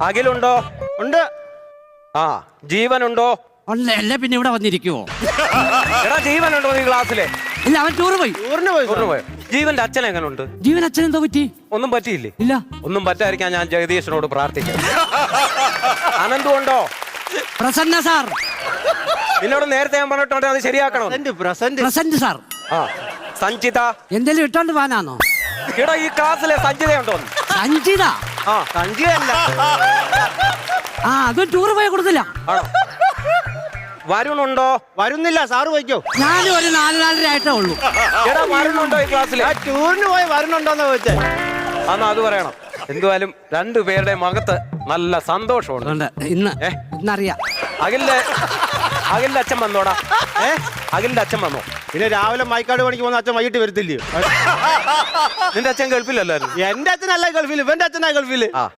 അഖിലുണ്ടോ? ഉണ്ട്. ആ ജീവനുണ്ടോ? അല്ല പിന്നെ ഇവിടെ വന്നിരിക്കുവോ? എടാ ജീവനുണ്ടോ നീ ക്ലാസ്സിലെ? ഇല്ല, അവൻ ടൂറ് പോയി. ടൂറിന് പോയി. ജീവന്റെ അച്ഛൻ എങ്ങനുണ്ട്? ജീവൻ അച്ഛൻ എന്തോ പറ്റി? ഒന്നും പറ്റിയില്ലേ? ഇല്ല. ഒന്നും പറ്റാതിരിക്കാൻ ഞാൻ ജഗദീശനോട് പ്രാർത്ഥിക്കാം. അനന്തു ഉണ്ടോ? പ്രസന്ന സാർ. നിന്നോട് നേരത്തെ ഞാൻ പറഞ്ഞിട്ടുണ്ട് അത് ശരിയാക്കണം. Present sir. ആ സഞ്ചിത എന്തേലും ഇട്ടോണ്ട് പോകാനാണോ? എടാ ഈ ക്ലാസ്സിലെ സഞ്ചിത ഉണ്ടോ? സഞ്ചിത? ആ സഞ്ചിയല്ല. ആ അതും ടൂറ് പോയി കൊടുത്തില്ല. ആണോ? വരുണുണ്ടോ? വരുന്നില്ല, സാറ് പോയിക്കോ. ഞാനും ഒരു 4-4.5 ആയിട്ടേ ഉള്ളൂ. എടാ വരുണുണ്ടോ ഈ ക്ലാസ്സിലെ? ടൂറിന് പോയി വരുന്നുണ്ടോന്ന് ചോദിച്ചേ. അന്ന് അത് പറയണം. എന്തുവായാലും രണ്ടുപേരുടെ മുഖത്ത് നല്ല സന്തോഷമുണ്ട്. അതുകൊണ്ട് ഇന്നറിയാം. അഖിലിന്റെ അച്ഛൻ വന്നോടാ. അഖിലിന്റെ അച്ഛൻ വന്നോ? പിന്നെ രാവിലെ മൈക്കാട് പണിക്ക് പോകുന്ന അച്ഛൻ വൈകിട്ട് വരത്തില്ലയോ? നിന്റെ അച്ഛൻ ഗൾഫിലല്ലായിരുന്നു? എന്റെ അച്ഛനല്ല ഗൾഫിൽ, ഇവന്റെ അച്ഛനാ ഗൾഫില്. ആ